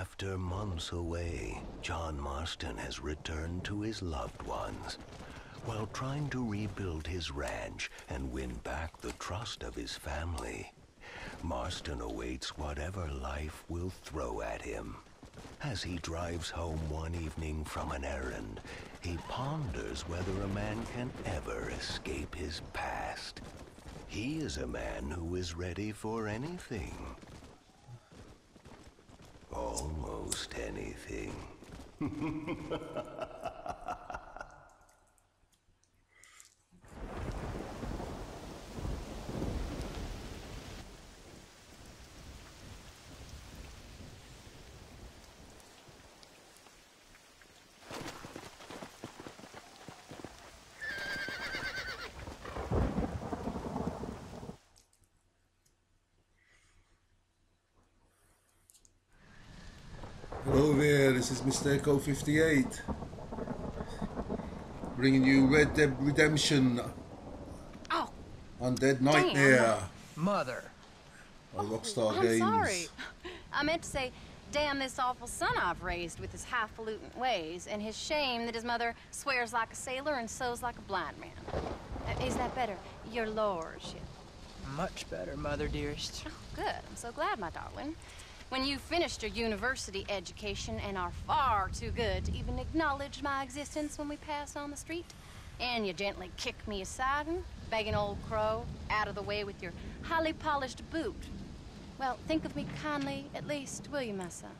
After months away, John Marston has returned to his loved ones. While trying to rebuild his ranch and win back the trust of his family, Marston awaits whatever life will throw at him. As he drives home one evening from an errand, he ponders whether a man can ever escape his past. He is a man who is ready for anything. Almost anything. Hello there, this is Mr. Echo 58, bringing you Red Dead Redemption. Oh, Undead Nightmare. Mother. On Rockstar I'm Games. sorry. I meant to say, damn this awful son I've raised with his highfalutin ways, and his shame that his mother swears like a sailor and sews like a blind man. Is that better, your lordship? Much better, Mother dearest. Oh, good. I'm so glad, my darling. When you've finished your university education and are far too good to even acknowledge my existence when we pass on the street, and you gently kick me aside and begging old crow out of the way with your highly polished boot. Well, think of me kindly, at least, will you, my son?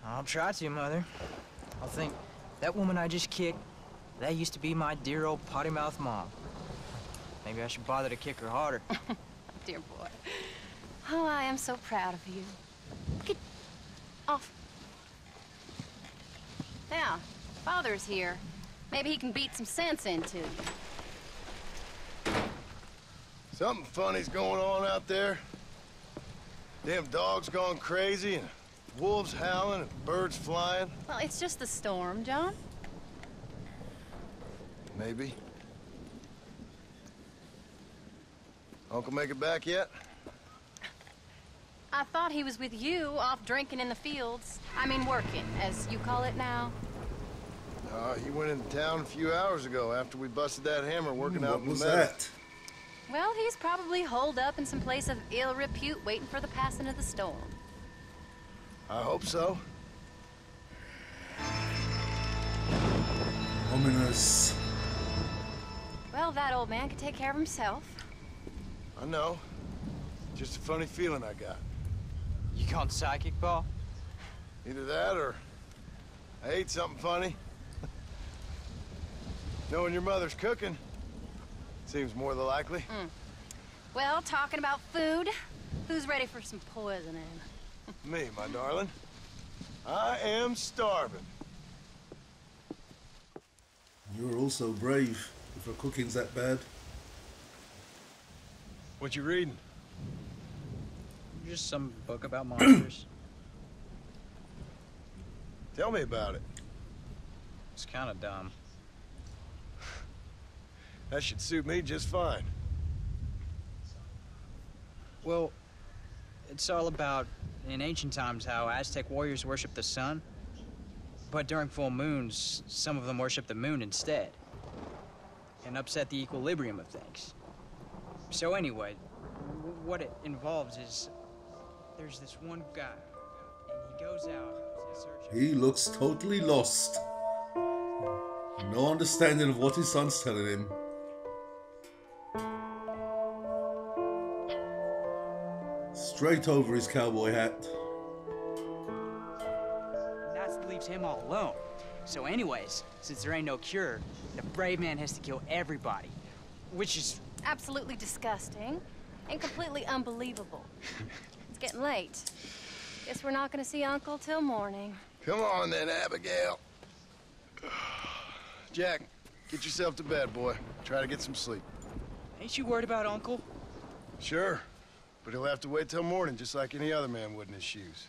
I'll try to, Mother. I'll think, that woman I just kicked, that used to be my dear old potty-mouthed mom. Maybe I should bother to kick her harder. Dear boy. Oh, I am so proud of you. Get off. Now, Father's here. Maybe he can beat some sense into you. Something funny's going on out there. Damn dogs gone crazy, and wolves howling, and birds flying. Well, it's just the storm, John. Maybe. Uncle make it back yet? I thought he was with you, off drinking in the fields. I mean, working, as you call it now. He went into town a few hours ago after we busted that hammer working out in the What was meadow. that? Well, he's probably holed up in some place of ill repute, waiting for the passing of the storm. I hope so. Ominous. Well, that old man could take care of himself. I know. Just a funny feeling I got. You gone psychic, Paul? Either that or I ate something funny. Knowing your mother's cooking seems more than likely. Well, talking about food, who's ready for some poisoning? Me, my darling. I am starving. You're also brave if her cooking's that bad. What you reading? Just some book about monsters. Tell me about it. It's kind of dumb. That should suit me just fine. Well, it's all about, in ancient times, how Aztec warriors worshiped the sun. But during full moons, some of them worship the moon instead. And upset the equilibrium of things. So anyway, what it involves is, there's this one guy, and he goes out to search... He looks totally lost. No understanding of what his son's telling him. Straight over his cowboy hat. That leaves him all alone. So anyways, since there ain't no cure, the brave man has to kill everybody. Which is... Absolutely disgusting and completely unbelievable. It's getting late. Guess we're not gonna see Uncle till morning. Come on then, Abigail. Jack, get yourself to bed, boy. Try to get some sleep. Ain't you worried about Uncle? Sure, but he'll have to wait till morning just like any other man would in his shoes.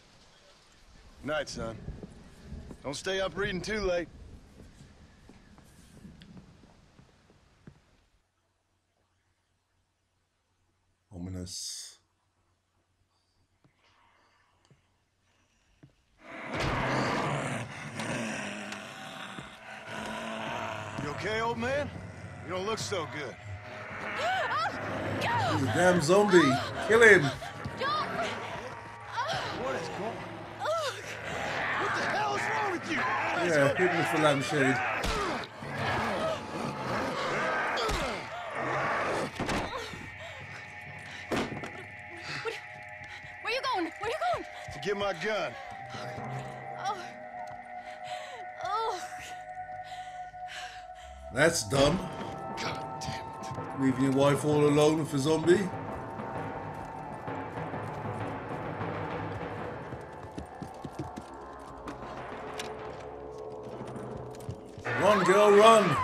Night, son. Don't stay up reading too late. Ominous. You okay, old man? You don't look so good. He's a damn zombie. Kill him. What is going on? What the hell is wrong with you? Yeah, hit him with the lampshade. Where you going? Where you going? To get my gun. Oh. That's dumb. God damn it. Leaving your wife all alone with a zombie. Run, girl, run!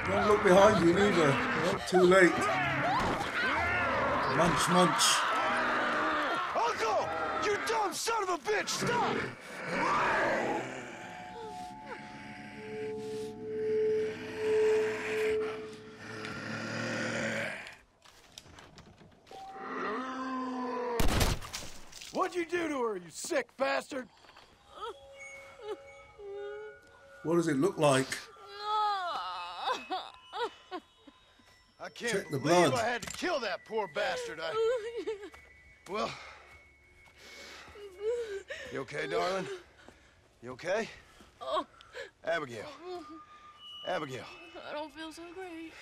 Don't look behind you neither. Oh, too late. Munch, munch. Uncle! You dumb son of a bitch! Stop! What'd you do to her, you sick bastard? What does it look like? I can't Check the believe blood. I had to kill that poor bastard. Well... You okay, darling? You okay? Oh, Abigail. Abigail. I don't feel so great.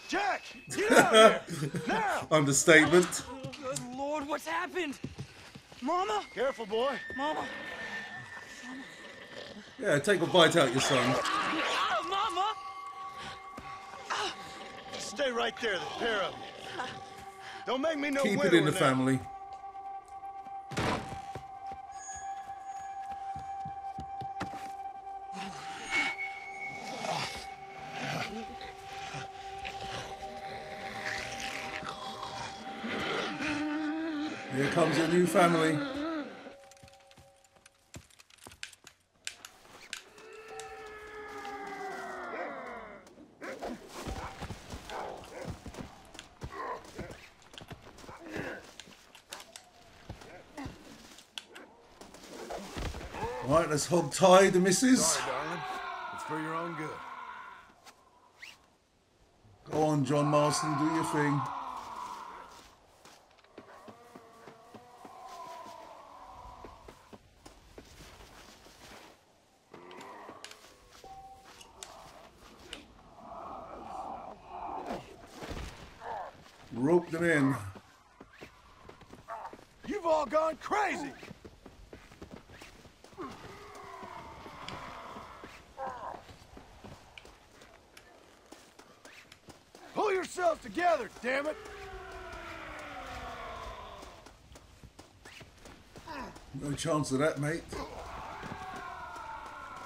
Jack! Get out here! Now! Understatement. Good Lord, what's happened? Mama? Careful, boy. Mama? Yeah, take a bite out your son. Mama? Stay right there, the pair of you. Don't make me no Keep it widower in the now. family. Here comes your new family. Right, let's hog tie the missus. Sorry, darling. It's for your own good. Go on, John Marston, do your thing. Rope them in. You've all gone crazy! Pull yourselves together, damn it! No chance of that, mate.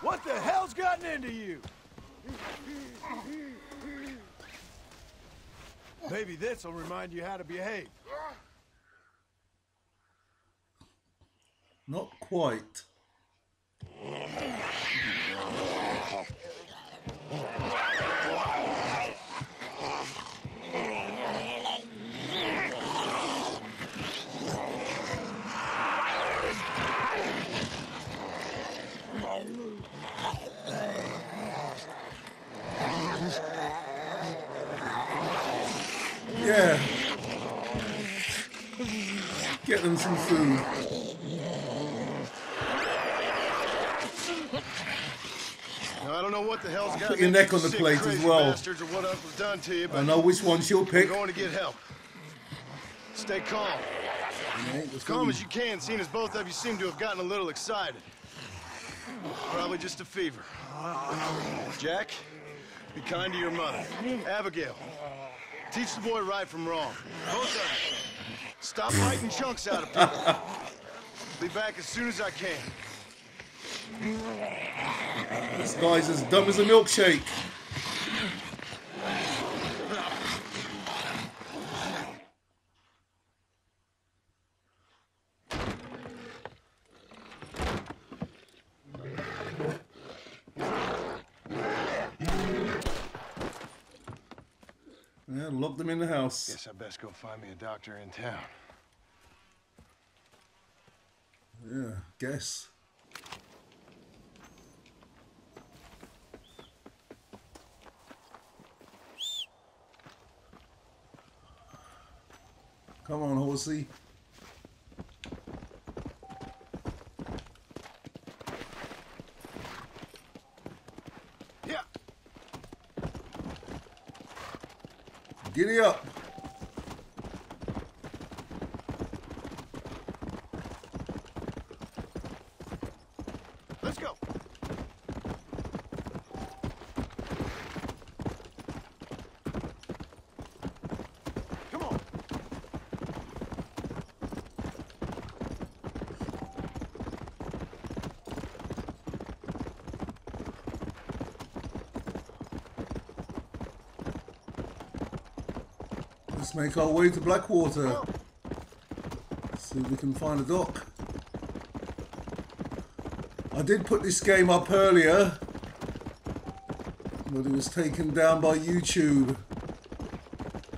What the hell's gotten into you? Maybe this'll remind you how to behave. Not quite. Yeah. Get them some food. Now, I don't know what the hell's got Put your neck on the sick, plate as crazy well. bastards or what Uncle's done to you, but I know which one she'll we're pick. going to get help. Stay calm. As calm as you can, seeing as both of you seem to have gotten a little excited. Probably just a fever. Jack, be kind to your mother. Abigail, teach the boy right from wrong. Both of you, stop biting chunks out of people. Be back as soon as I can. This guy's as dumb as a milkshake. Yeah, lock them in the house. Guess I best go find me a doctor in town. Yeah, guess. Come on, horsey. Yeah. Giddy up. Let's go. Come on. Let's make our way to Blackwater. See if we can find a dock. I did put this game up earlier, but it was taken down by YouTube,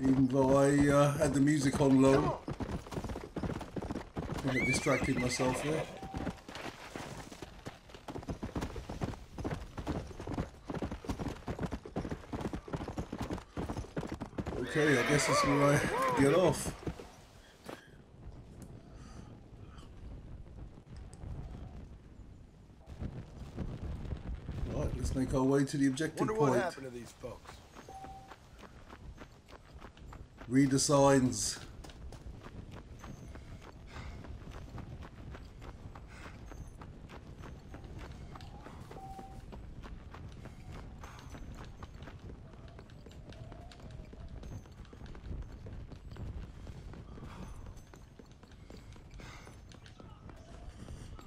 even though I had the music on low. I distracted myself there. Okay, I guess that's where I get off. Right, let's make our way to the objective Wonder point. what happened to these folks. Read the signs.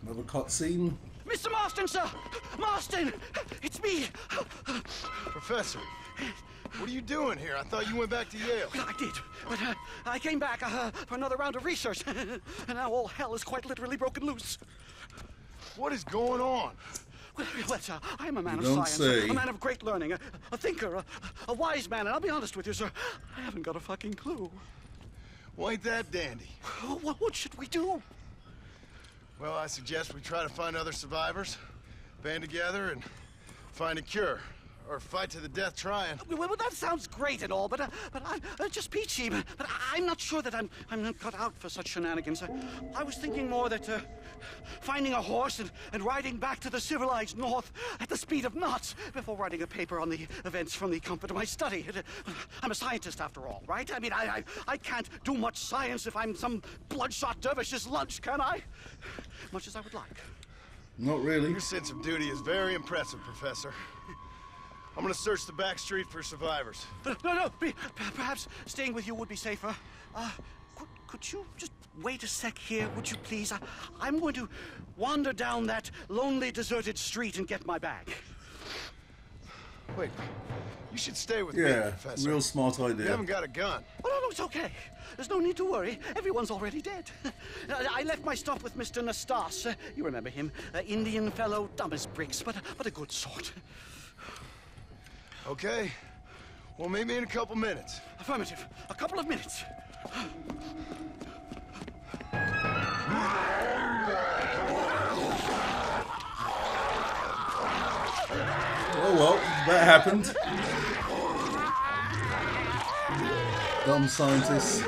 Another cutscene. Mr. Marston, sir! Marston! It's me! Professor, what are you doing here? I thought you went back to Yale. I did, but I came back for another round of research, and now all hell is quite literally broken loose. What is going on? Well, sir, I'm a man You of don't science, say. a man of great learning, a thinker, a wise man, and I'll be honest with you, sir, I haven't got a fucking clue. Well, ain't that dandy? What should we do? Well, I suggest we try to find other survivors, band together, and find a cure. Or fight to the death trying. Well, that sounds great and all, but I'm just peachy. But I'm not sure that I'm not cut out for such shenanigans. I was thinking more that finding a horse and riding back to the civilized north at the speed of knots before writing a paper on the events from the comfort of my study. I'm a scientist after all, right? I mean, I can't do much science if I'm some bloodshot dervish's lunch, can I? Much as I would like. Not really. Your sense of duty is very impressive, Professor. I'm gonna search the back street for survivors. No, perhaps staying with you would be safer. Could you just wait a sec here, would you please? I'm going to wander down that lonely, deserted street and get my bag. Wait, you should stay with me, Yeah, Professor. real smart You idea. haven't got a gun. Oh, no, it's okay. There's no need to worry. Everyone's already dead. I left my stuff with Mr. Nastas. You remember him. Indian fellow, dumb as bricks, but a good sort. Okay. Well, meet me in a couple minutes. Affirmative. A couple of minutes. Oh well, that happened. Dumb scientists.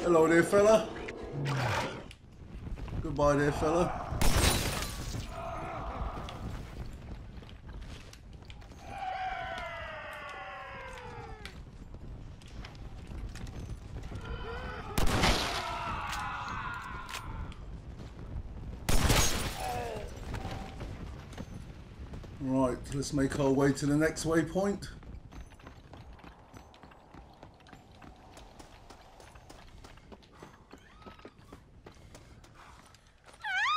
Hello there, fella. Goodbye there, fella. Right, let's make our way to the next waypoint.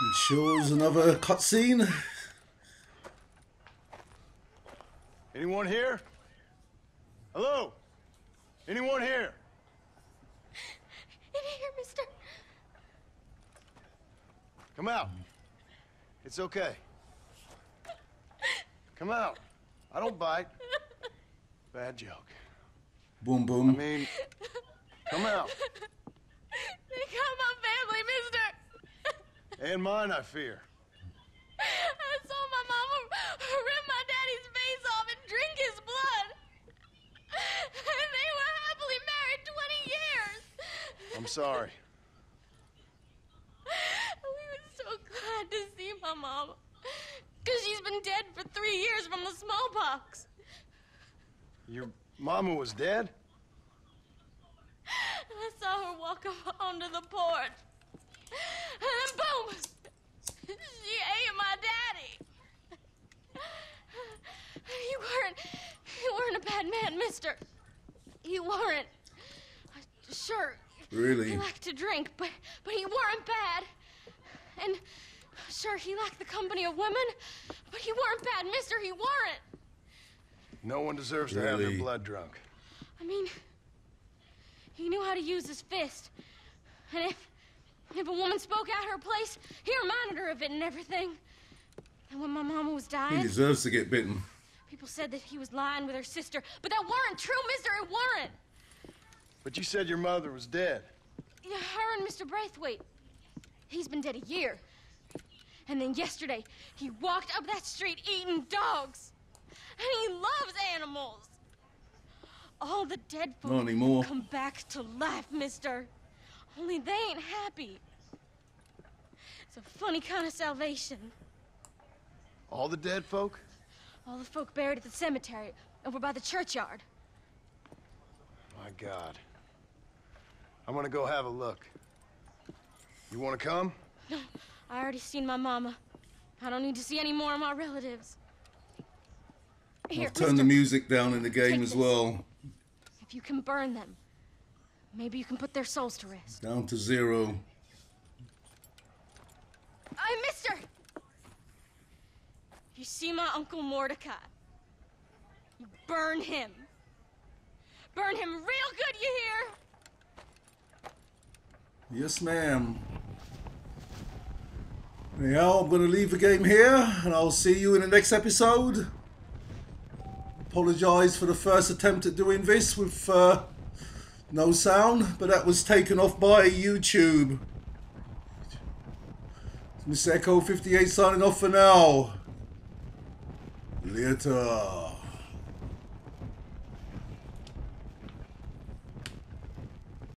It shows another cutscene. Anyone here? Hello? Anyone here? In here, mister. Come out. It's okay. Come out. I don't bite. Bad joke. Boom, I boom. mean, come out. They got my family, mister. And mine, I fear. I saw my mama rip my daddy's I'm sorry. We were so glad to see my mama. Because she's been dead for 3 years from the smallpox. Your mama was dead? I saw her walk up onto the porch. And then boom! She ate my daddy. You weren't a bad man, mister. You weren't. Sure. Really? He liked to drink, but he weren't bad. And sure, he liked the company of women, but he weren't bad, mister. He weren't. No one deserves to have their Really? blood drunk. I mean, he knew how to use his fist. And if a woman spoke out her place, he reminded her of it and everything. And when my mama was He dying, deserves to get bitten. people said that he was lying with her sister, but that weren't true, mister. It weren't. But you said your mother was dead. Yeah, her and Mr. Braithwaite. He's been dead a year. And then yesterday, he walked up that street eating dogs. And he loves animals. All the dead folk Not anymore. come back to life, mister. Only they ain't happy. It's a funny kind of salvation. All the dead folk? All the folk buried at the cemetery over by the churchyard. My God. I'm gonna go have a look. You wanna come? No, I already seen my mama. I don't need to see any more of my relatives. Here, I've turned the mister, music down in the game take as this. well. If you can burn them, maybe you can put their souls to rest. Down to 0. Mister! If you see my Uncle Mordecai, you burn him. Burn him real good, you hear? Yes, ma'am. Yeah, I'm going to leave the game here, and I'll see you in the next episode. Apologise for the first attempt at doing this with no sound, but that was taken off by YouTube. Mr. Echo 58 signing off for now. Later.